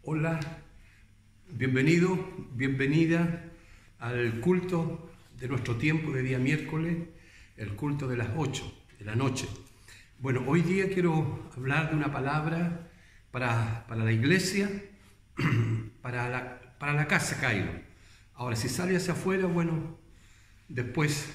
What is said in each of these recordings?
Hola, bienvenido, bienvenida al culto de nuestro tiempo de día miércoles, el culto de las 8 de la noche. Bueno, hoy día quiero hablar de una palabra para la iglesia, para la casa Cairo. Ahora, si sale hacia afuera, bueno, después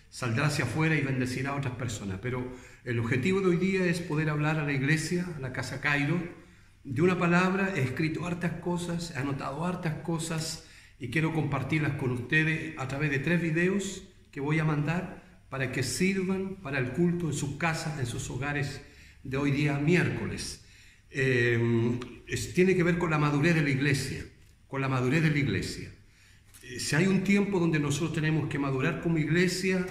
saldrá hacia afuera y bendecirá a otras personas. Pero el objetivo de hoy día es poder hablar a la iglesia, a la casa Cairo, de una palabra. He escrito hartas cosas, he anotado hartas cosas y quiero compartirlas con ustedes a través de 3 videos que voy a mandar para que sirvan para el culto en sus casas, en sus hogares de hoy día miércoles. Tiene que ver con la madurez de la iglesia, Si hay un tiempo donde nosotros tenemos que madurar como iglesia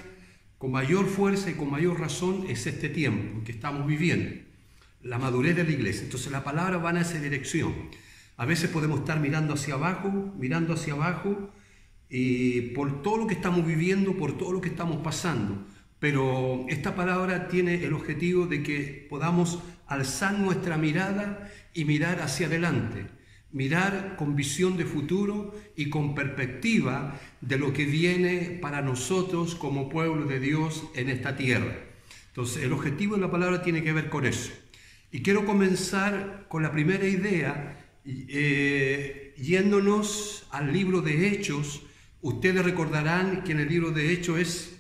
con mayor fuerza y con mayor razón, es este tiempo que estamos viviendo. La madurez de la iglesia. Entonces la palabra va en esa dirección. A veces podemos estar mirando hacia abajo y por todo lo que estamos viviendo, por todo lo que estamos pasando. Pero esta palabra tiene el objetivo de que podamos alzar nuestra mirada y mirar hacia adelante. Mirar con visión de futuro y con perspectiva de lo que viene para nosotros como pueblo de Dios en esta tierra. Entonces el objetivo de la palabra tiene que ver con eso. Y quiero comenzar con la primera idea, yéndonos al libro de Hechos. Ustedes recordarán que en el libro de Hechos es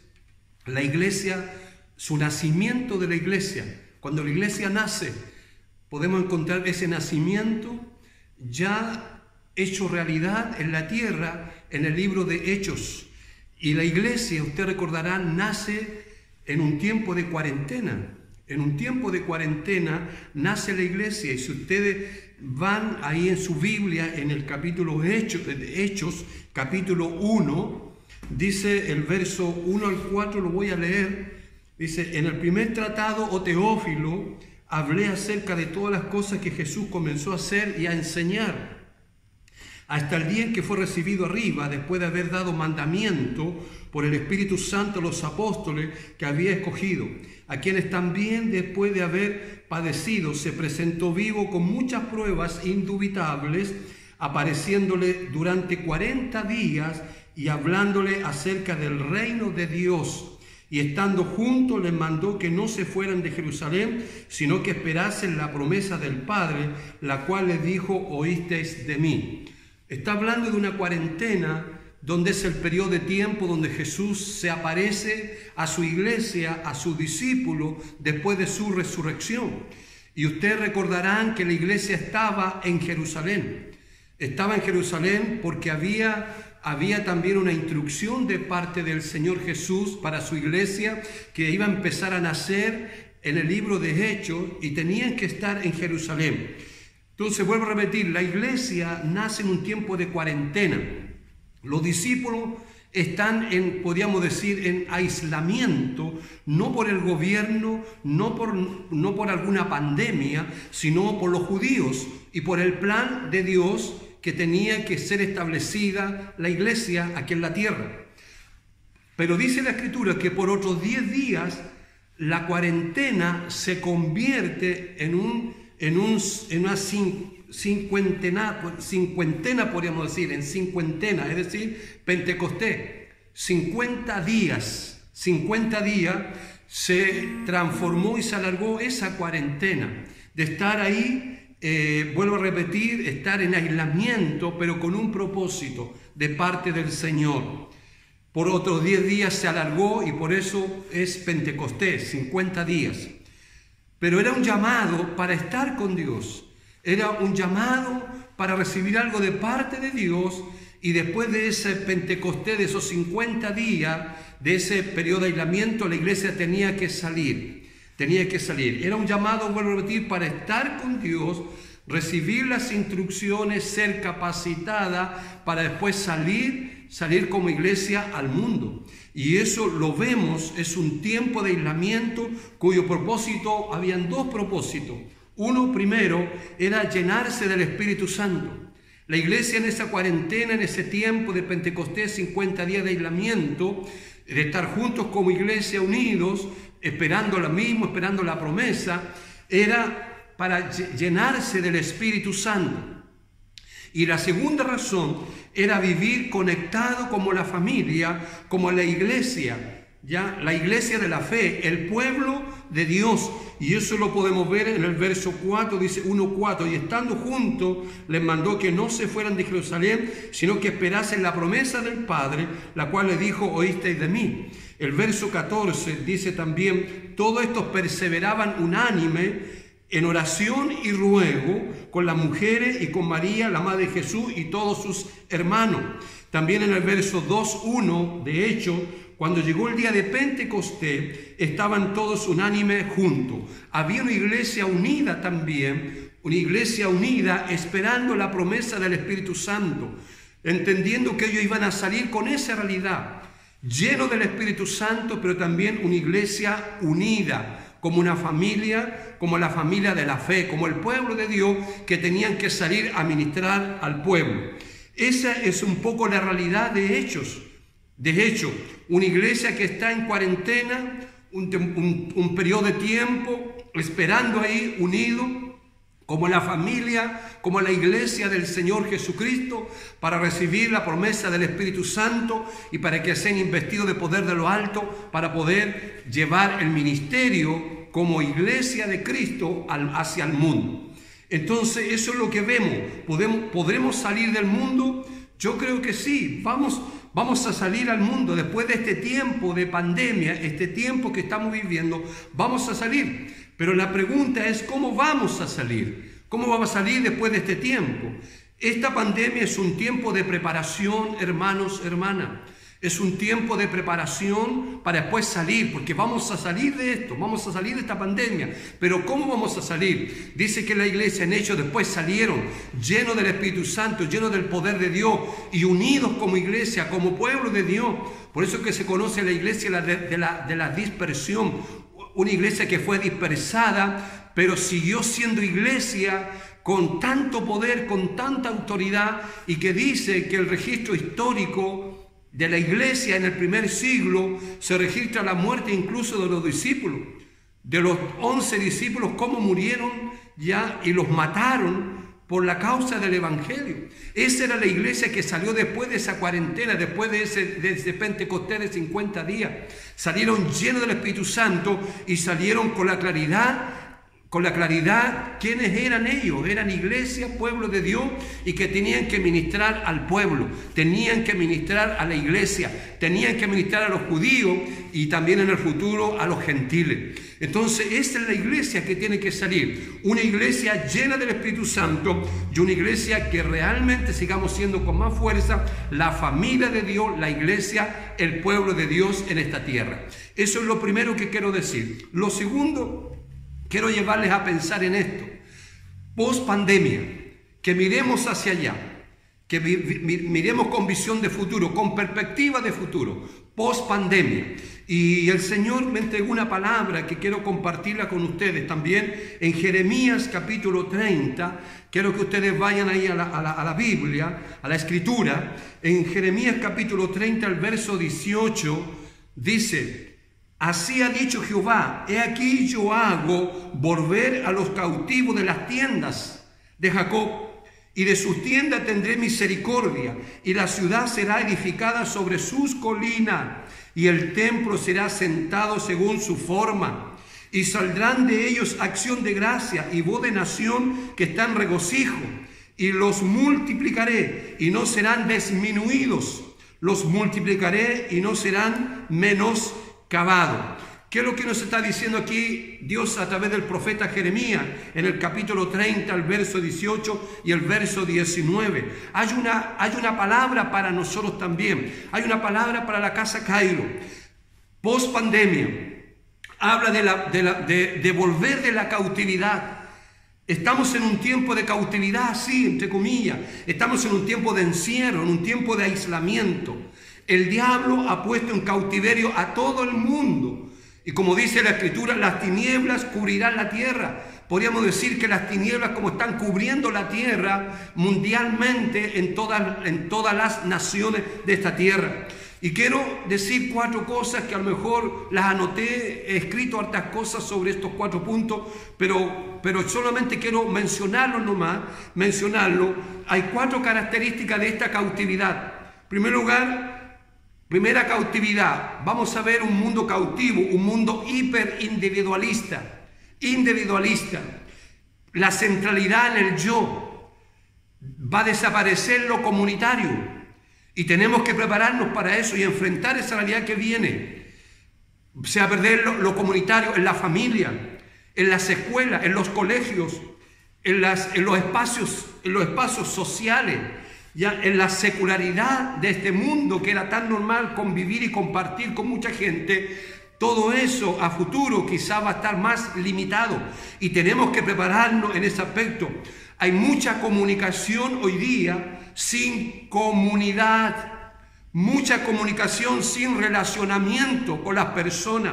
la iglesia, su nacimiento de la iglesia. Cuando la iglesia nace, podemos encontrar ese nacimiento ya hecho realidad en la tierra en el libro de Hechos. Y la iglesia, ustedes recordarán, nace en un tiempo de cuarentena. En un tiempo de cuarentena nace la iglesia, y si ustedes van ahí en su Biblia, en el capítulo Hechos, capítulo 1, dice el verso 1 al 4, lo voy a leer. Dice: en el primer tratado, oh Teófilo, hablé acerca de todas las cosas que Jesús comenzó a hacer y a enseñar, hasta el día en que fue recibido arriba, después de haber dado mandamiento por el Espíritu Santo a los apóstoles que había escogido, a quienes también, después de haber padecido, se presentó vivo con muchas pruebas indubitables, apareciéndole durante 40 días y hablándole acerca del reino de Dios. Y estando juntos les mandó que no se fueran de Jerusalén, sino que esperasen la promesa del Padre, la cual les dijo: oísteis de mí. Está hablando de una cuarentena, donde es el periodo de tiempo donde Jesús se aparece a su iglesia, a sus discípulos, después de su resurrección. Y ustedes recordarán que la iglesia estaba en Jerusalén. Estaba en Jerusalén porque había también una instrucción de parte del Señor Jesús para su iglesia, que iba a empezar a nacer en el libro de Hechos y tenían que estar en Jerusalén. Entonces, vuelvo a repetir, la iglesia nace en un tiempo de cuarentena. Los discípulos están podríamos decir, en aislamiento, no por el gobierno, no por alguna pandemia, sino por los judíos y por el plan de Dios que tenía que ser establecida la iglesia aquí en la tierra. Pero dice la Escritura que por otros 10 días la cuarentena se convierte en una cincuentena, podríamos decir, es decir, Pentecostés. 50 días se transformó y se alargó esa cuarentena de estar ahí. Vuelvo a repetir, estar en aislamiento, pero con un propósito de parte del Señor. Por otros 10 días se alargó y por eso es Pentecostés, 50 días. Pero era un llamado para estar con Dios, era un llamado para recibir algo de parte de Dios, y después de ese Pentecostés, de esos 50 días, de ese periodo de aislamiento, la iglesia tenía que salir. Era un llamado, vuelvo a repetir, para estar con Dios, recibir las instrucciones, ser capacitada para después salir como iglesia al mundo. Y eso lo vemos, es un tiempo de aislamiento cuyo propósito, habían 2 propósitos. Uno, primero, era llenarse del Espíritu Santo. La iglesia en esa cuarentena, en ese tiempo de Pentecostés, 50 días de aislamiento, de estar juntos como iglesia unidos, esperando la promesa, era para llenarse del Espíritu Santo. Y la segunda razón era vivir conectado como la familia, como la iglesia, ya la iglesia de la fe, el pueblo de Dios. Y eso lo podemos ver en el verso 4, dice 1:4, y estando juntos les mandó que no se fueran de Jerusalén, sino que esperasen la promesa del Padre, la cual le dijo: oísteis de mí. El verso 14 dice también: todos estos perseveraban unánime en oración y ruego con las mujeres y con María, la madre de Jesús, y todos sus hermanos. También en el verso 2:1, de hecho, cuando llegó el día de Pentecostés, estaban todos unánimes juntos. Había una iglesia unida también, una iglesia unida esperando la promesa del Espíritu Santo, entendiendo que ellos iban a salir con esa realidad, lleno del Espíritu Santo, pero también una iglesia unida, como una familia, como la familia de la fe, como el pueblo de Dios, que tenían que salir a ministrar al pueblo. Esa es un poco la realidad de Hechos. De hecho, una iglesia que está en cuarentena, un periodo de tiempo, esperando ahí, unido, como la familia, como la iglesia del Señor Jesucristo, para recibir la promesa del Espíritu Santo y para que sean investidos de poder de lo alto, para poder llevar el ministerio como iglesia de Cristo hacia el mundo. Entonces, eso es lo que vemos. ¿Podremos salir del mundo? Yo creo que sí. Vamos a salir al mundo después de este tiempo de pandemia, este tiempo que estamos viviendo. Vamos a salir. Pero la pregunta es: ¿cómo vamos a salir? ¿Cómo vamos a salir después de este tiempo? Esta pandemia es un tiempo de preparación, hermanos, hermanas. Es un tiempo de preparación para después salir, porque vamos a salir de esto, vamos a salir de esta pandemia. Pero ¿cómo vamos a salir? Dice que la iglesia en Hechos después salieron llenos del Espíritu Santo, llenos del poder de Dios y unidos como iglesia, como pueblo de Dios. Por eso que se conoce la iglesia de la dispersión, una iglesia que fue dispersada, pero siguió siendo iglesia con tanto poder, con tanta autoridad, y que dice que el registro histórico de la iglesia en el primer siglo se registra la muerte incluso de los discípulos, de los 11 discípulos, cómo murieron ya y los mataron por la causa del evangelio. Esa era la iglesia que salió después de esa cuarentena, después de ese Pentecostés de 50 días. Salieron llenos del Espíritu Santo y salieron con la claridad. ¿Quiénes eran ellos? Eran iglesia, pueblo de Dios, y que tenían que ministrar al pueblo, tenían que ministrar a la iglesia, tenían que ministrar a los judíos y también en el futuro a los gentiles. Entonces, esta es la iglesia que tiene que salir, una iglesia llena del Espíritu Santo y una iglesia que realmente sigamos siendo con más fuerza la familia de Dios, la iglesia, el pueblo de Dios en esta tierra. Eso es lo primero que quiero decir. Lo segundo, quiero llevarles a pensar en esto. Post pandemia, que miremos hacia allá, que miremos con visión de futuro, con perspectiva de futuro, post pandemia. Y el Señor me entregó una palabra que quiero compartirla con ustedes también en Jeremías capítulo 30. Quiero que ustedes vayan ahí a la Biblia, a la Escritura. En Jeremías capítulo 30, el verso 18, dice: así ha dicho Jehová, he aquí yo hago volver a los cautivos de las tiendas de Jacob, y de sus tiendas tendré misericordia, y la ciudad será edificada sobre sus colinas, y el templo será sentado según su forma, y saldrán de ellos acción de gracia y voz de nación que está en regocijo, y los multiplicaré y no serán disminuidos, los multiplicaré y no serán menoscabados. ¿Qué es lo que nos está diciendo aquí Dios a través del profeta Jeremías en el capítulo 30, el verso 18 y el verso 19? Hay una palabra para nosotros también. Hay una palabra para la casa Cairo. Post pandemia, habla de volver de la cautividad. Estamos en un tiempo de cautividad, sí, entre comillas. Estamos en un tiempo de encierro, en un tiempo de aislamiento. El diablo ha puesto en cautiverio a todo el mundo. Y como dice la Escritura, las tinieblas cubrirán la tierra. Podríamos decir que las tinieblas, como están cubriendo la tierra mundialmente en todas las naciones de esta tierra. Y quiero decir 4 cosas que a lo mejor las anoté, he escrito hartas cosas sobre estos 4 puntos, pero solamente quiero mencionarlo nomás, Hay 4 características de esta cautividad. En primer lugar, primera cautividad, vamos a ver un mundo cautivo, un mundo hiperindividualista, individualista. La centralidad en el yo, va a desaparecer lo comunitario. Y tenemos que prepararnos para eso y enfrentar esa realidad que viene. Se va a perder lo comunitario en la familia, en las escuelas, en los colegios, en los espacios sociales, ya en la secularidad de este mundo que era tan normal convivir y compartir con mucha gente. Todo eso a futuro quizá va a estar más limitado y tenemos que prepararnos en ese aspecto. Hay mucha comunicación hoy día sin comunidad, mucha comunicación sin relacionamiento con las personas.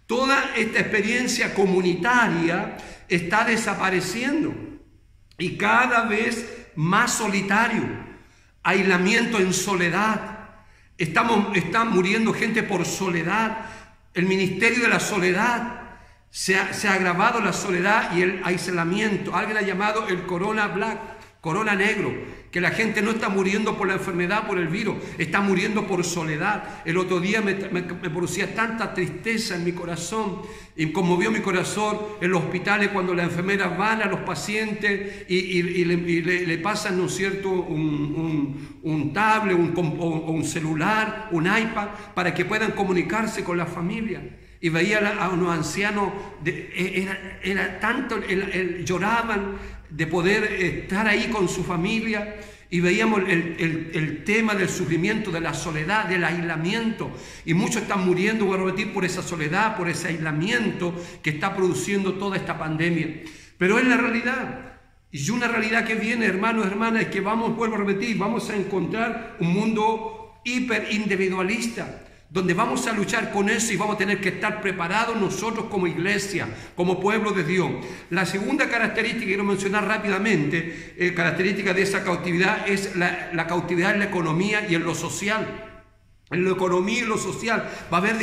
Toda esta experiencia comunitaria está desapareciendo y cada vez más solitario, aislamiento en soledad. Está muriendo gente por soledad, el ministerio de la soledad. Se ha agravado la soledad y el aislamiento. Alguien ha llamado el corona black, corona negro, que la gente no está muriendo por la enfermedad, por el virus, está muriendo por soledad. El otro día me producía tanta tristeza en mi corazón y conmovió mi corazón en los hospitales cuando las enfermeras van a los pacientes y le pasan, ¿no es cierto?, un tablet, un celular, un iPad, para que puedan comunicarse con la familia. Y veía a unos ancianos, era tanto, lloraban de poder estar ahí con su familia, y veíamos el tema del sufrimiento, de la soledad, del aislamiento, y muchos están muriendo, voy a repetir, por esa soledad, por ese aislamiento que está produciendo toda esta pandemia. Pero es la realidad, y una realidad que viene, hermanos, hermanas, es que vuelvo a repetir, vamos a encontrar un mundo hiperindividualista, donde vamos a luchar con eso y vamos a tener que estar preparados nosotros como iglesia, como pueblo de Dios. La segunda característica que quiero mencionar rápidamente, característica de esa cautividad, es la cautividad en la economía y en lo social. En la economía y en lo social va a haber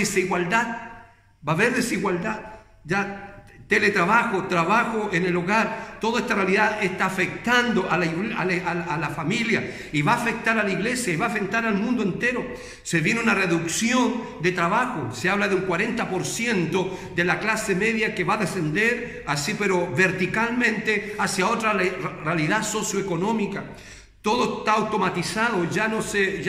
desigualdad, ya teletrabajo, trabajo en el hogar, toda esta realidad está afectando a la familia y va a afectar a la iglesia y va a afectar al mundo entero. Se viene una reducción de trabajo, se habla de un 40% de la clase media que va a descender así, pero verticalmente hacia otra realidad socioeconómica. Todo está automatizado, ya no se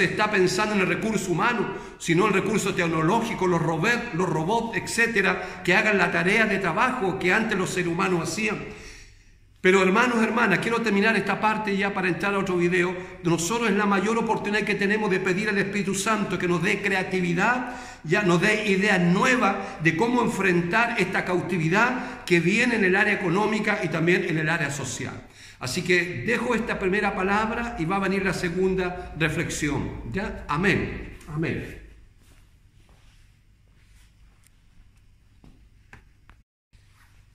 está pensando en el recurso humano, sino en el recurso tecnológico, los robots, etcétera, que hagan la tarea de trabajo que antes los seres humanos hacían. Pero hermanos, hermanas, quiero terminar esta parte ya para entrar a otro video. Nosotros es la mayor oportunidad que tenemos de pedir al Espíritu Santo que nos dé creatividad, ya nos dé ideas nuevas de cómo enfrentar esta cautividad que viene en el área económica y también en el área social. Así que dejo esta primera palabra y va a venir la segunda reflexión. ¿Ya? Amén. Amén.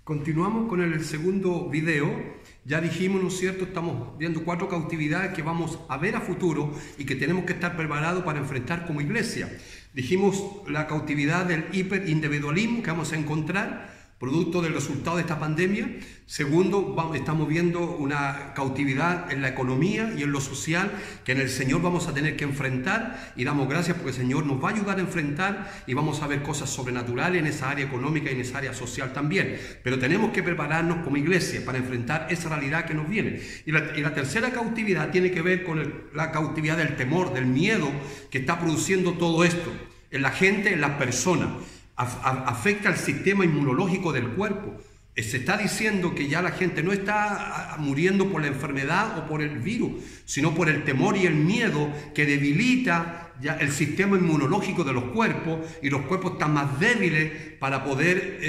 Continuamos con el segundo video. Ya dijimos, ¿no es cierto? Estamos viendo 4 cautividades que vamos a ver a futuro y que tenemos que estar preparados para enfrentar como iglesia. Dijimos la cautividad del hiperindividualismo que vamos a encontrar, producto del resultado de esta pandemia. Segundo, estamos viendo una cautividad en la economía y en lo social que en el Señor vamos a tener que enfrentar, y damos gracias porque el Señor nos va a ayudar a enfrentar y vamos a ver cosas sobrenaturales en esa área económica y en esa área social también. Pero tenemos que prepararnos como iglesia para enfrentar esa realidad que nos viene. Y la tercera cautividad tiene que ver con la cautividad del temor, del miedo que está produciendo todo esto en la gente, en las personas. Afecta al sistema inmunológico del cuerpo. Se está diciendo que ya la gente no está muriendo por la enfermedad o por el virus, sino por el temor y el miedo que debilita ya el sistema inmunológico de los cuerpos, y los cuerpos están más débiles para poder,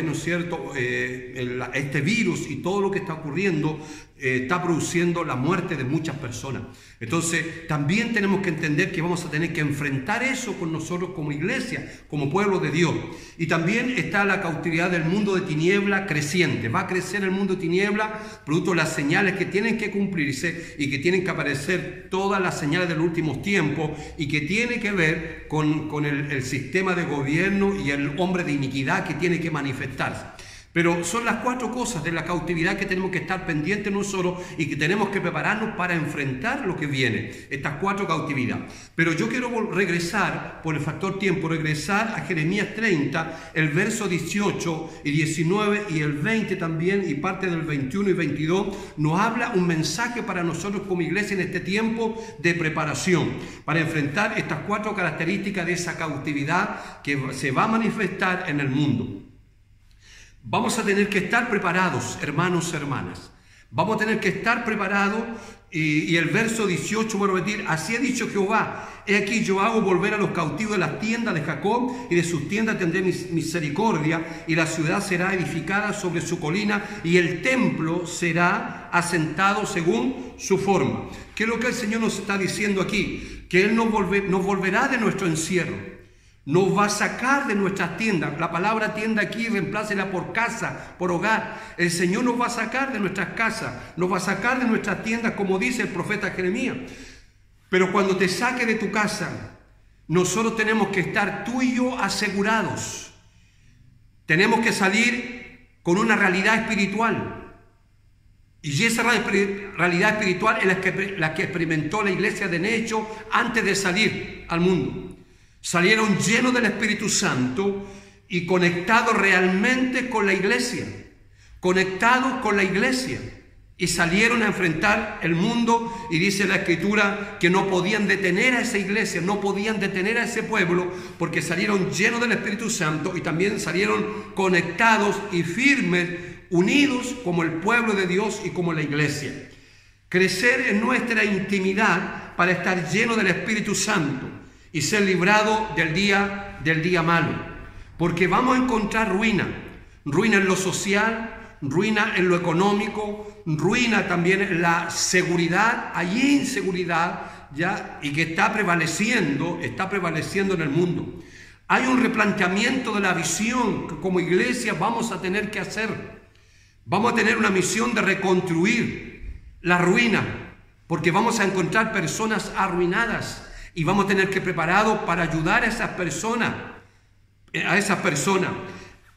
¿no es cierto?, este virus y todo lo que está ocurriendo está produciendo la muerte de muchas personas. Entonces también tenemos que entender que vamos a tener que enfrentar eso con nosotros como iglesia, como pueblo de Dios. Y también está la cautividad del mundo de tiniebla creciente. Va a crecer el mundo de tiniebla producto de las señales que tienen que cumplirse y que tienen que aparecer todas las señales de los últimos tiempos, y que tiene que ver con el sistema de gobierno y el hombre de iniquidad que tiene que manifestarse. Pero son las 4 cosas de la cautividad que tenemos que estar pendientes nosotros y que tenemos que prepararnos para enfrentar lo que viene, estas 4 cautividades. Pero yo quiero regresar, por el factor tiempo, regresar a Jeremías 30, el verso 18 y 19 y el 20 también, y parte del 21 y 22, nos habla un mensaje para nosotros como iglesia en este tiempo de preparación, para enfrentar estas 4 características de esa cautividad que se va a manifestar en el mundo. Vamos a tener que estar preparados, hermanos, hermanas. Vamos a tener que estar preparados y el verso 18 voy a repetir: así ha dicho Jehová, he aquí yo hago volver a los cautivos de las tiendas de Jacob y de sus tiendas tendré misericordia, y la ciudad será edificada sobre su colina y el templo será asentado según su forma. ¿Qué es lo que el Señor nos está diciendo aquí? Que Él nos volverá de nuestro encierro. Nos va a sacar de nuestras tiendas. La palabra tienda aquí reemplácela por casa, por hogar. El Señor nos va a sacar de nuestras casas, nos va a sacar de nuestras tiendas, como dice el profeta Jeremías. Pero cuando te saque de tu casa, nosotros tenemos que estar tú y yo asegurados. Tenemos que salir con una realidad espiritual. Y esa realidad espiritual es la que experimentó la iglesia de Necho antes de salir al mundo. Salieron llenos del Espíritu Santo y conectados realmente con la iglesia. Conectados con la iglesia. Y salieron a enfrentar el mundo, y dice la Escritura que no podían detener a esa iglesia, no podían detener a ese pueblo, porque salieron llenos del Espíritu Santo y también salieron conectados y firmes, unidos como el pueblo de Dios y como la iglesia. Crecer en nuestra intimidad para estar llenos del Espíritu Santo y ser librado del día malo, porque vamos a encontrar ruina en lo social, ruina en lo económico, ruina también en la seguridad. Hay inseguridad ya, y que está prevaleciendo en el mundo. Hay un replanteamiento de la visión que como iglesia vamos a tener que hacer. Vamos a tener una misión de reconstruir la ruina, porque vamos a encontrar personas arruinadas. Y vamos a tener que preparados para ayudar a esas personas.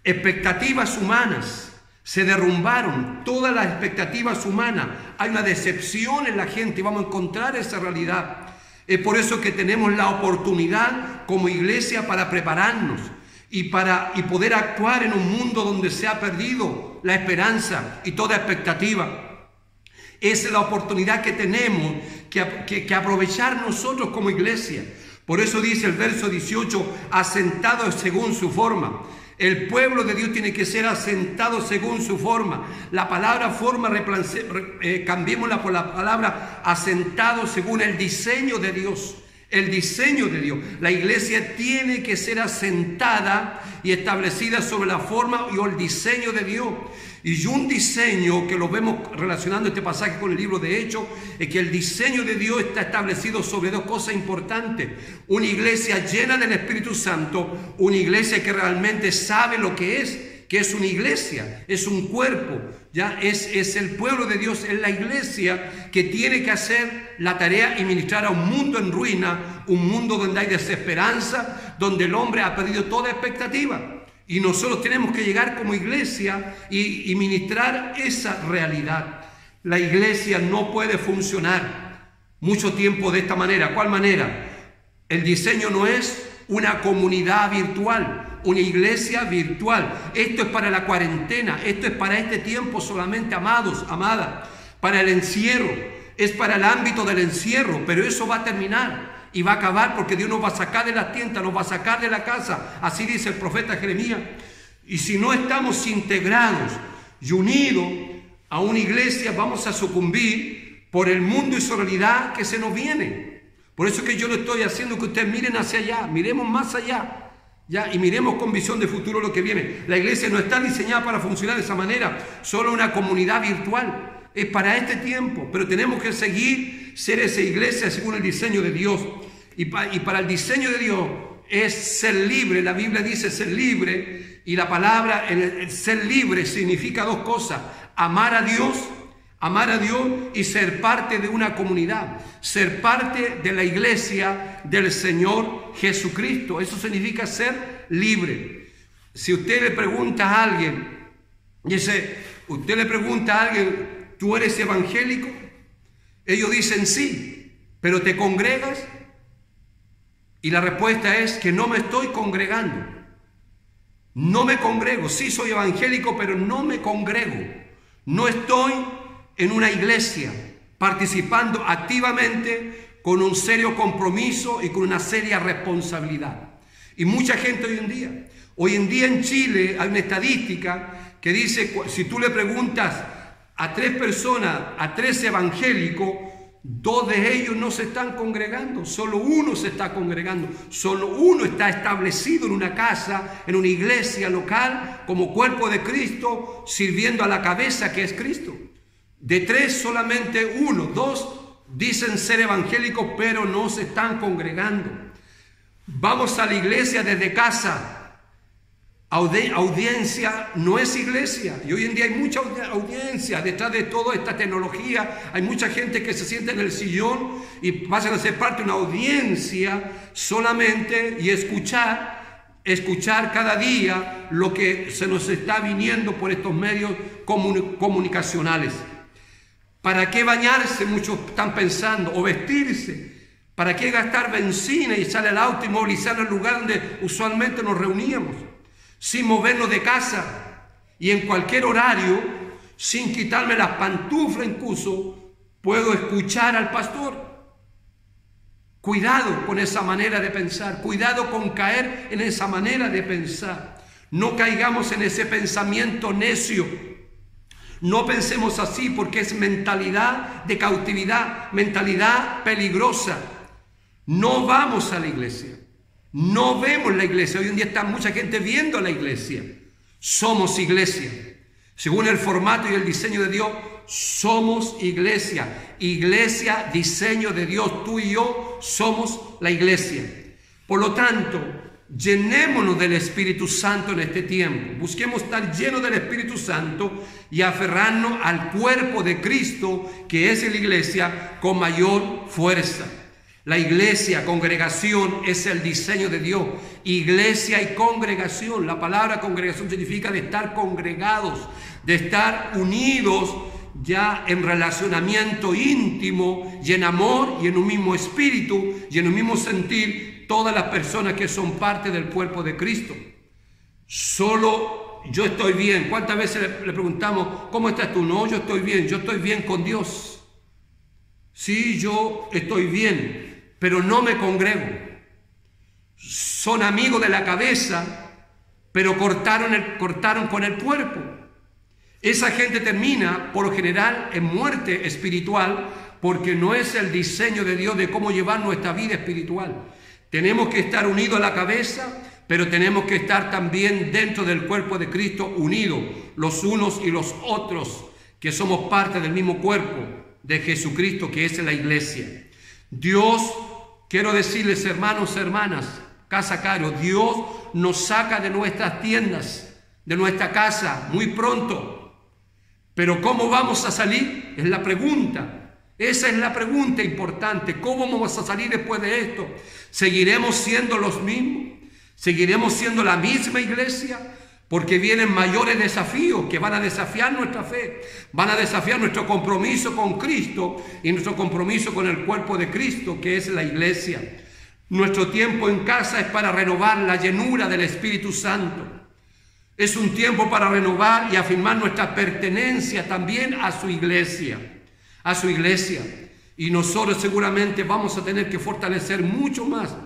Expectativas humanas se derrumbaron, todas las expectativas humanas. Hay una decepción en la gente y vamos a encontrar esa realidad. Es por eso que tenemos la oportunidad como iglesia para prepararnos y poder actuar en un mundo donde se ha perdido la esperanza y toda expectativa. Es la oportunidad que tenemos que aprovechar nosotros como iglesia. Por eso dice el verso 18, asentado según su forma. El pueblo de Dios tiene que ser asentado según su forma. La palabra forma, cambiémosla por la palabra asentado según el diseño de Dios. El diseño de Dios. La iglesia tiene que ser asentada y establecida sobre la forma y el diseño de Dios. Y un diseño que lo vemos relacionando este pasaje con el libro de Hechos, es que el diseño de Dios está establecido sobre 2 cosas importantes. Una iglesia llena del Espíritu Santo, una iglesia que realmente sabe lo que es una iglesia, es un cuerpo, ya es el pueblo de Dios, es la iglesia que tiene que hacer la tarea y ministrar a un mundo en ruina, un mundo donde hay desesperanza, donde el hombre ha perdido toda expectativa. Y nosotros tenemos que llegar como iglesia y ministrar esa realidad. La iglesia no puede funcionar mucho tiempo de esta manera. ¿Cuál manera? El diseño no es una comunidad virtual, una iglesia virtual. Esto es para la cuarentena, esto es para este tiempo solamente, amados, amadas. Para el encierro, es para el ámbito del encierro, pero eso va a terminar. Y va a acabar porque Dios nos va a sacar de las tiendas, nos va a sacar de la casa. Así dice el profeta Jeremías. Y si no estamos integrados y unidos a una iglesia, vamos a sucumbir por el mundo y su realidad que se nos viene. Por eso es que yo lo estoy haciendo que ustedes miren hacia allá, miremos más allá, ¿ya? Y miremos con visión de futuro lo que viene. La iglesia no está diseñada para funcionar de esa manera, solo una comunidad virtual. Es para este tiempo, pero tenemos que seguir ser esa iglesia según el diseño de Dios. Y para el diseño de Dios es ser libre. La Biblia dice ser libre, y la palabra el ser libre significa 2 cosas: amar a Dios, Amar a Dios y ser parte de una comunidad, ser parte de la iglesia del Señor Jesucristo. Eso significa ser libre. Si usted le pregunta a alguien, ¿tú eres evangélico? Ellos dicen sí, pero ¿te congregas? Y la respuesta es que no me estoy congregando. No me congrego. Sí soy evangélico, pero no me congrego. No estoy en una iglesia participando activamente con un serio compromiso y con una seria responsabilidad. Y mucha gente hoy en día en Chile hay una estadística que dice, si tú le preguntas a 3 personas, a 3 evangélicos, 2 de ellos no se están congregando, solo 1 se está congregando, solo 1 está establecido en una casa, en una iglesia local, como cuerpo de Cristo, sirviendo a la cabeza que es Cristo. De 3 solamente 1, 2 dicen ser evangélicos, pero no se están congregando. Vamos a la iglesia desde casa. Audiencia no es iglesia. Y hoy en día hay mucha audiencia. Detrás de toda esta tecnología hay mucha gente que se sienta en el sillón y pasan a ser parte de una audiencia solamente y escuchar cada día lo que se nos está viniendo por estos medios comunicacionales. ¿Para qué bañarse? Muchos están pensando, o vestirse. ¿Para qué gastar benzina y salir al auto y movilizar al lugar donde usualmente nos reuníamos? Sin movernos de casa y en cualquier horario, sin quitarme las pantuflas incluso, puedo escuchar al pastor. Cuidado con esa manera de pensar, cuidado con caer en esa manera de pensar. No caigamos en ese pensamiento necio. No pensemos así porque es mentalidad de cautividad, mentalidad peligrosa. No vamos a la iglesia. No vemos la iglesia. Hoy en día está mucha gente viendo la iglesia. Somos iglesia. Según el formato y el diseño de Dios, somos iglesia. Iglesia, diseño de Dios. Tú y yo somos la iglesia. Por lo tanto, llenémonos del Espíritu Santo en este tiempo. Busquemos estar llenos del Espíritu Santo y aferrarnos al cuerpo de Cristo, que es la iglesia, con mayor fuerza. La iglesia, congregación, es el diseño de Dios. Iglesia y congregación. La palabra congregación significa de estar congregados, de estar unidos ya en relacionamiento íntimo y en amor y en un mismo espíritu y en un mismo sentir, todas las personas que son parte del cuerpo de Cristo. Solo yo estoy bien. ¿Cuántas veces le preguntamos, ¿cómo estás tú? No, yo estoy bien con Dios. Sí, yo estoy bien, pero no me congrego. Son amigos de la cabeza, pero cortaron con el cuerpo. Esa gente termina, por lo general, en muerte espiritual, porque no es el diseño de Dios de cómo llevar nuestra vida espiritual. Tenemos que estar unidos a la cabeza, pero tenemos que estar también dentro del cuerpo de Cristo, unidos los unos y los otros, que somos parte del mismo cuerpo de Jesucristo, que es la iglesia. Dios, quiero decirles, hermanos, hermanas, Casa Caro, Dios nos saca de nuestras tiendas, de nuestra casa, muy pronto. Pero ¿cómo vamos a salir? Es la pregunta. Esa es la pregunta importante. ¿Cómo vamos a salir después de esto? ¿Seguiremos siendo los mismos? ¿Seguiremos siendo la misma iglesia? Porque vienen mayores desafíos que van a desafiar nuestra fe, van a desafiar nuestro compromiso con Cristo y nuestro compromiso con el cuerpo de Cristo, que es la iglesia. Nuestro tiempo en casa es para renovar la llenura del Espíritu Santo. Es un tiempo para renovar y afirmar nuestra pertenencia también a su iglesia, Y nosotros seguramente vamos a tener que fortalecer mucho más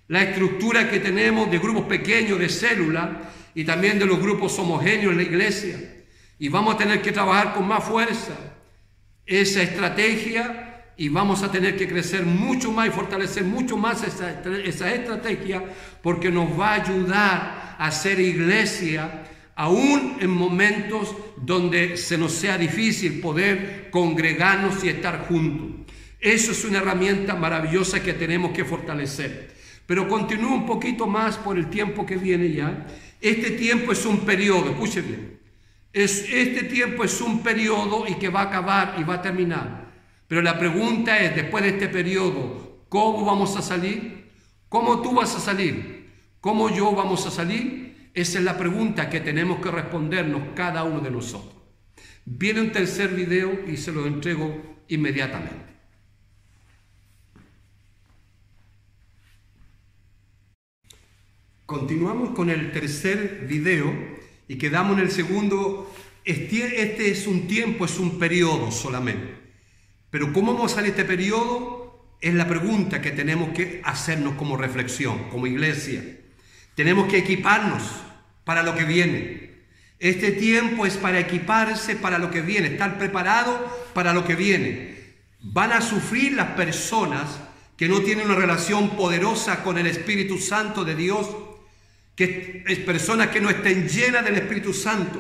la estructura que tenemos de grupos pequeños, de células, y también de los grupos homogéneos en la iglesia. Y vamos a tener que trabajar con más fuerza esa estrategia, y vamos a tener que crecer mucho más y fortalecer mucho más esa estrategia, porque nos va a ayudar a ser iglesia aún en momentos donde se nos sea difícil poder congregarnos y estar juntos. Eso es una herramienta maravillosa que tenemos que fortalecer. Pero continúo un poquito más por el tiempo que viene ya. Este tiempo es un periodo, escuchen bien, Este tiempo es un periodo y que va a acabar y va a terminar. Pero la pregunta es, después de este periodo, ¿cómo vamos a salir? ¿Cómo tú vas a salir? ¿Cómo yo vamos a salir? Esa es la pregunta que tenemos que respondernos cada uno de nosotros. Viene un tercer video y se lo entrego inmediatamente. Continuamos con el tercer video y quedamos en el segundo. Este es un tiempo, es un periodo solamente. Pero ¿cómo vamos a salir de este periodo? Es la pregunta que tenemos que hacernos como reflexión, como iglesia. Tenemos que equiparnos para lo que viene. Este tiempo es para equiparse para lo que viene, estar preparado para lo que viene. Van a sufrir las personas que no tienen una relación poderosa con el Espíritu Santo de Dios, que es personas que no estén llenas del Espíritu Santo,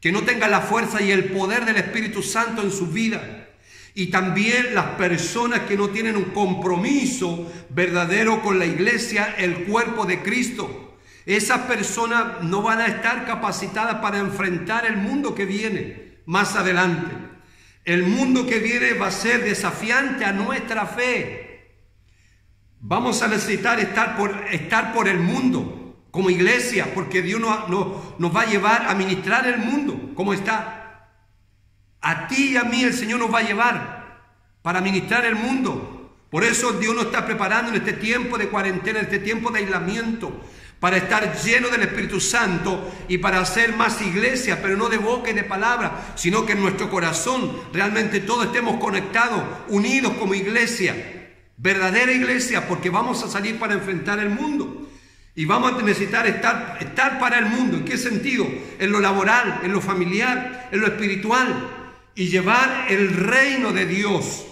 que no tengan la fuerza y el poder del Espíritu Santo en su vida. Y también las personas que no tienen un compromiso verdadero con la iglesia, el cuerpo de Cristo. Esas personas no van a estar capacitadas para enfrentar el mundo que viene más adelante. El mundo que viene va a ser desafiante a nuestra fe. Vamos a necesitar estar por el mundo como iglesia, porque Dios nos va a llevar a ministrar el mundo como está. A ti y a mí el Señor nos va a llevar para ministrar el mundo. Por eso Dios nos está preparando en este tiempo de cuarentena, en este tiempo de aislamiento, para estar lleno del Espíritu Santo y para hacer más iglesia, pero no de boca y de palabra, sino que en nuestro corazón realmente todos estemos conectados, unidos como iglesia, verdadera iglesia, porque vamos a salir para enfrentar el mundo y vamos a necesitar estar para el mundo. ¿En qué sentido? En lo laboral, en lo familiar, en lo espiritual, y llevar el reino de Dios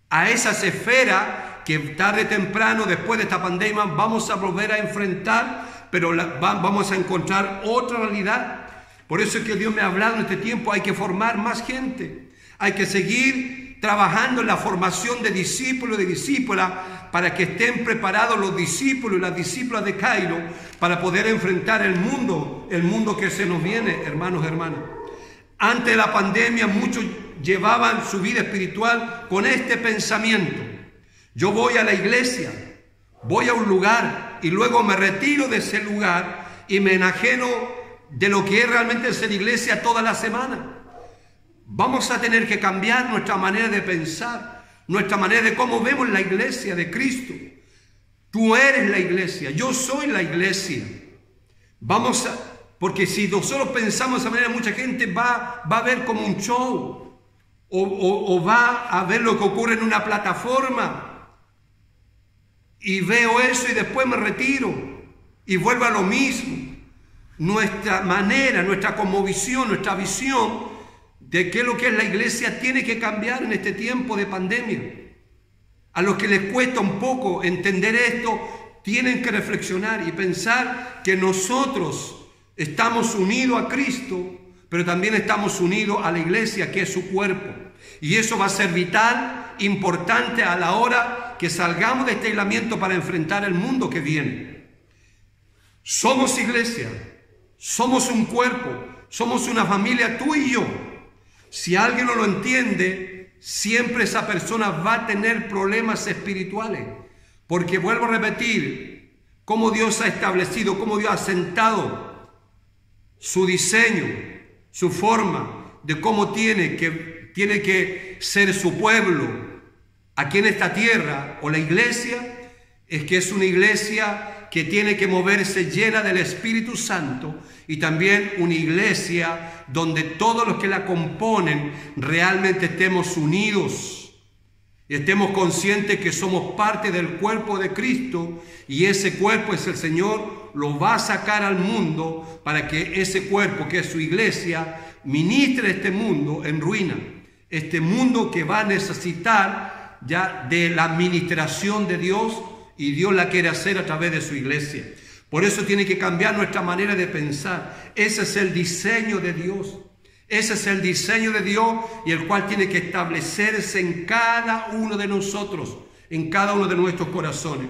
a esas esferas que tarde o temprano, después de esta pandemia, vamos a volver a enfrentar, pero vamos a encontrar otra realidad. Por eso es que Dios me ha hablado en este tiempo, hay que formar más gente, hay que seguir trabajando en la formación de discípulos y de discípulas, para que estén preparados los discípulos y las discípulas de Cairo, para poder enfrentar el mundo que se nos viene, hermanos y hermanas. Antes de la pandemia, muchos llevaban su vida espiritual con este pensamiento: yo voy a la iglesia, voy a un lugar y luego me retiro de ese lugar y me enajeno de lo que es realmente ser iglesia toda la semana. Vamos a tener que cambiar nuestra manera de pensar, nuestra manera de cómo vemos la iglesia de Cristo. Tú eres la iglesia, yo soy la iglesia. Porque si nosotros pensamos de esa manera, mucha gente va a ver como un show o va a ver lo que ocurre en una plataforma. Y veo eso y después me retiro y vuelvo a lo mismo. Nuestra manera, nuestra cosmovisión, nuestra visión de qué es lo que es la iglesia tiene que cambiar en este tiempo de pandemia. A los que les cuesta un poco entender esto, tienen que reflexionar y pensar que nosotros estamos unidos a Cristo, pero también estamos unidos a la iglesia, que es su cuerpo. Y eso va a ser vital, importante a la hora que salgamos de este aislamiento para enfrentar el mundo que viene. Somos iglesia, somos un cuerpo, somos una familia, tú y yo. Si alguien no lo entiende, siempre esa persona va a tener problemas espirituales. Porque vuelvo a repetir, cómo Dios ha establecido, cómo Dios ha sentado su diseño, su forma de cómo tiene que ser su pueblo aquí en esta tierra, o la iglesia, es que es una iglesia que tiene que moverse llena del Espíritu Santo, y también una iglesia donde todos los que la componen realmente estemos unidos y estemos conscientes que somos parte del cuerpo de Cristo, y ese cuerpo es el Señor, lo va a sacar al mundo para que ese cuerpo, que es su iglesia, ministre este mundo en ruina, este mundo que va a necesitar ya de la administración de Dios, y Dios la quiere hacer a través de su iglesia. Por eso tiene que cambiar nuestra manera de pensar. Ese es el diseño de Dios. Ese es el diseño de Dios, y el cual tiene que establecerse en cada uno de nosotros, en cada uno de nuestros corazones.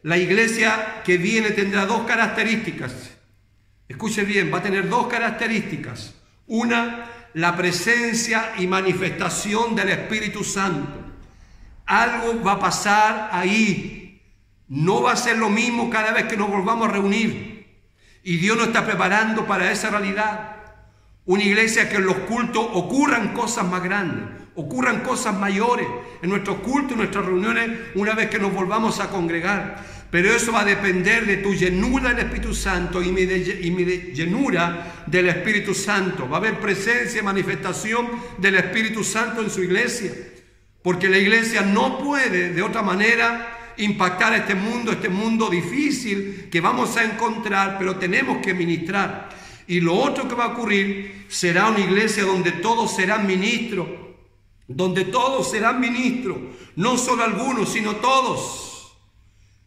La iglesia que viene tendrá dos características. Escuche bien, va a tener dos características. Una, la presencia y manifestación del Espíritu Santo. Algo va a pasar ahí. No va a ser lo mismo cada vez que nos volvamos a reunir. Y Dios nos está preparando para esa realidad. Una iglesia que en los cultos ocurran cosas más grandes, ocurran cosas mayores en nuestros cultos, en nuestras reuniones, una vez que nos volvamos a congregar. Pero eso va a depender de tu llenura del Espíritu Santo y mi llenura del Espíritu Santo. Va a haber presencia y manifestación del Espíritu Santo en su iglesia. Porque la iglesia no puede de otra manera impactar este mundo difícil que vamos a encontrar, pero tenemos que ministrar. Y lo otro que va a ocurrir será una iglesia donde todos serán ministros, no solo algunos, sino todos.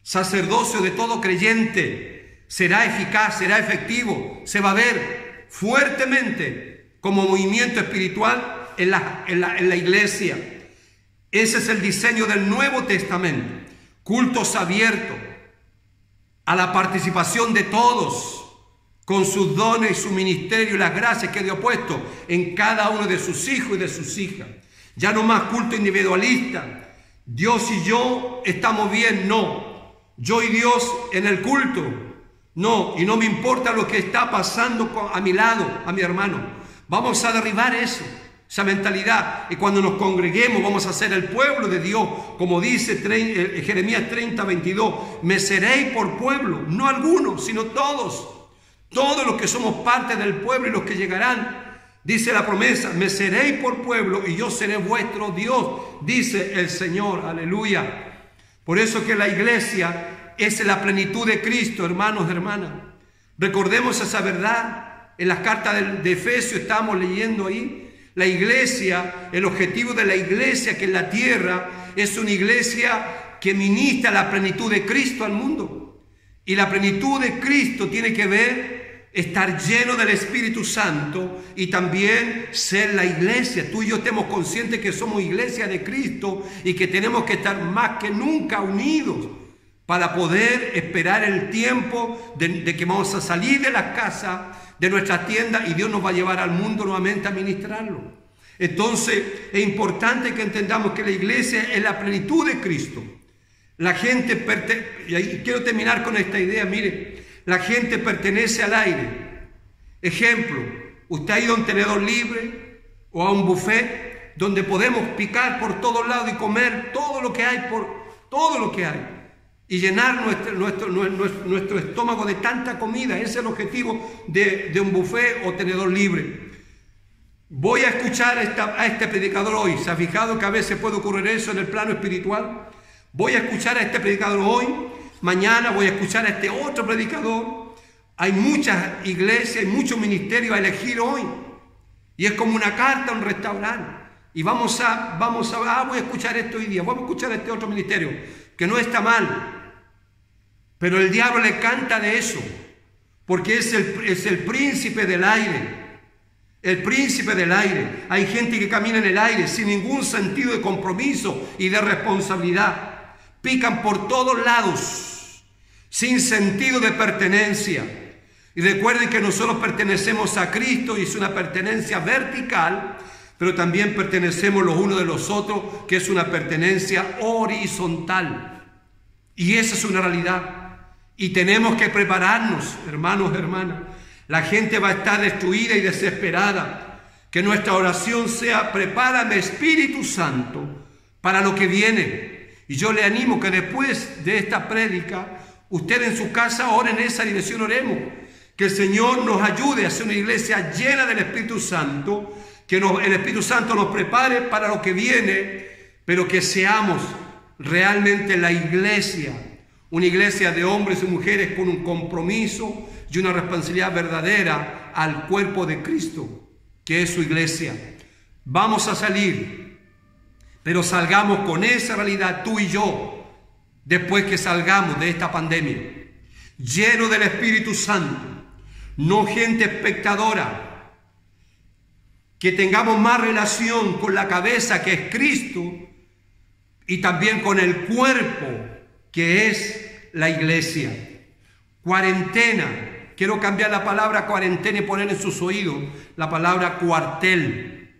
Sacerdocio de todo creyente será eficaz, será efectivo, se va a ver fuertemente como movimiento espiritual en la iglesia. Ese es el diseño del Nuevo Testamento. Cultos abiertos a la participación de todos, con sus dones y su ministerio y las gracias que Dios ha puesto en cada uno de sus hijos y de sus hijas. Ya no más culto individualista. Dios y yo estamos bien, no. Yo y Dios en el culto, no. Y no me importa lo que está pasando a mi lado, a mi hermano. Vamos a derribar eso, esa mentalidad. Y cuando nos congreguemos vamos a ser el pueblo de Dios. Como dice Jeremías 30:22, me seréis por pueblo, no algunos, sino todos. Todos los que somos parte del pueblo y los que llegarán, dice la promesa, me seréis por pueblo y yo seré vuestro Dios, dice el Señor, aleluya. Por eso que la iglesia es la plenitud de Cristo, hermanos, hermanas. Recordemos esa verdad. En las cartas de Efesios estamos leyendo ahí. La iglesia, el objetivo de la iglesia que en la tierra es una iglesia que ministra la plenitud de Cristo al mundo. Y la plenitud de Cristo tiene que ver estar lleno del Espíritu Santo y también ser la iglesia. Tú y yo estemos conscientes que somos iglesia de Cristo y que tenemos que estar más que nunca unidos para poder esperar el tiempo de que vamos a salir de las casas, de nuestras tiendas, y Dios nos va a llevar al mundo nuevamente a ministrarlo. Entonces es importante que entendamos que la iglesia es la plenitud de Cristo. La gente y ahí quiero terminar con esta idea, mire, la gente pertenece al aire. Ejemplo, usted ha ido a un tenedor libre o a un buffet donde podemos picar por todos lados y comer todo lo que hay, y llenar nuestro estómago de tanta comida. Ese es el objetivo de un buffet o tenedor libre. Voy a escuchar a este predicador hoy. ¿Se ha fijado que a veces puede ocurrir eso en el plano espiritual? Voy a escuchar a este predicador hoy, mañana voy a escuchar a este otro predicador. Hay muchas iglesias, hay muchos ministerios a elegir hoy. Y es como una carta a un restaurante. Y voy a escuchar esto hoy día, vamos a escuchar a este otro ministerio, que no está mal. Pero el diablo le canta de eso, porque es el príncipe del aire. El príncipe del aire. Hay gente que camina en el aire sin ningún sentido de compromiso y de responsabilidad. Pican por todos lados, sin sentido de pertenencia. Y recuerden que nosotros pertenecemos a Cristo y es una pertenencia vertical, pero también pertenecemos los unos de los otros, que es una pertenencia horizontal. Y esa es una realidad. Y tenemos que prepararnos, hermanos, hermanas. La gente va a estar destruida y desesperada. Que nuestra oración sea: prepárame, Espíritu Santo, para lo que viene. Y yo le animo que después de esta prédica, usted en su casa ore en esa dirección, oremos. Que el Señor nos ayude a ser una iglesia llena del Espíritu Santo, que el Espíritu Santo nos prepare para lo que viene, pero que seamos realmente la iglesia, una iglesia de hombres y mujeres con un compromiso y una responsabilidad verdadera al cuerpo de Cristo, que es su iglesia. Vamos a salir, pero salgamos con esa realidad, tú y yo, después que salgamos de esta pandemia, lleno del Espíritu Santo, no gente espectadora, que tengamos más relación con la cabeza, que es Cristo, y también con el cuerpo, que es la iglesia. Cuarentena, Quiero cambiar la palabra cuarentena y poner en sus oídos la palabra cuartel.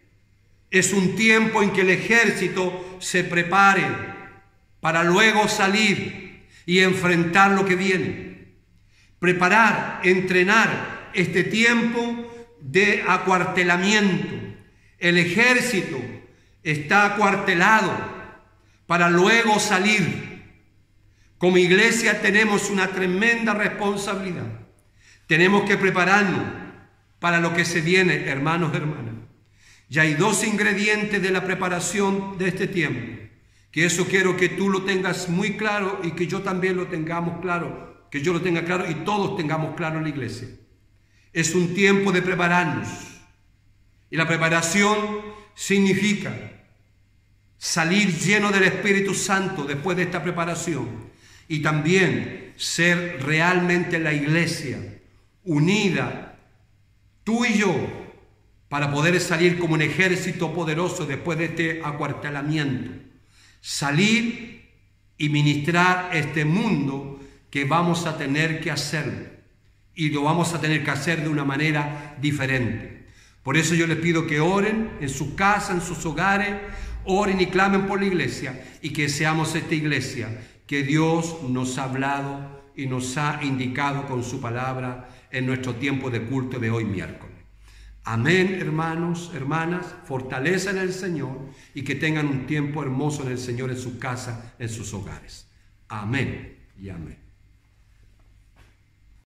Es un tiempo en que el ejército se prepare para luego salir y enfrentar lo que viene. Preparar, entrenar este tiempo de acuartelamiento. El ejército está acuartelado para luego salir. Como iglesia tenemos una tremenda responsabilidad. Tenemos que prepararnos para lo que se viene, hermanos, hermanas. Ya hay dos ingredientes de la preparación de este tiempo, que eso quiero que tú lo tengas muy claro y que yo también lo tengamos claro, que yo lo tenga claro y todos tengamos claro en la iglesia. Es un tiempo de prepararnos. Y la preparación significa salir lleno del Espíritu Santo después de esta preparación y también ser realmente la iglesia unida, tú y yo, para poder salir como un ejército poderoso después de este acuartelamiento. Salir y ministrar este mundo que vamos a tener que hacerlo. Y lo vamos a tener que hacer de una manera diferente. Por eso yo les pido que oren en su casa, en sus hogares, oren y clamen por la iglesia y que seamos esta iglesia que Dios nos ha hablado y nos ha indicado con su palabra en nuestro tiempo de culto de hoy miércoles. Amén, hermanos, hermanas, fortaleza en el Señor y que tengan un tiempo hermoso en el Señor en su casa, en sus hogares. Amén y amén.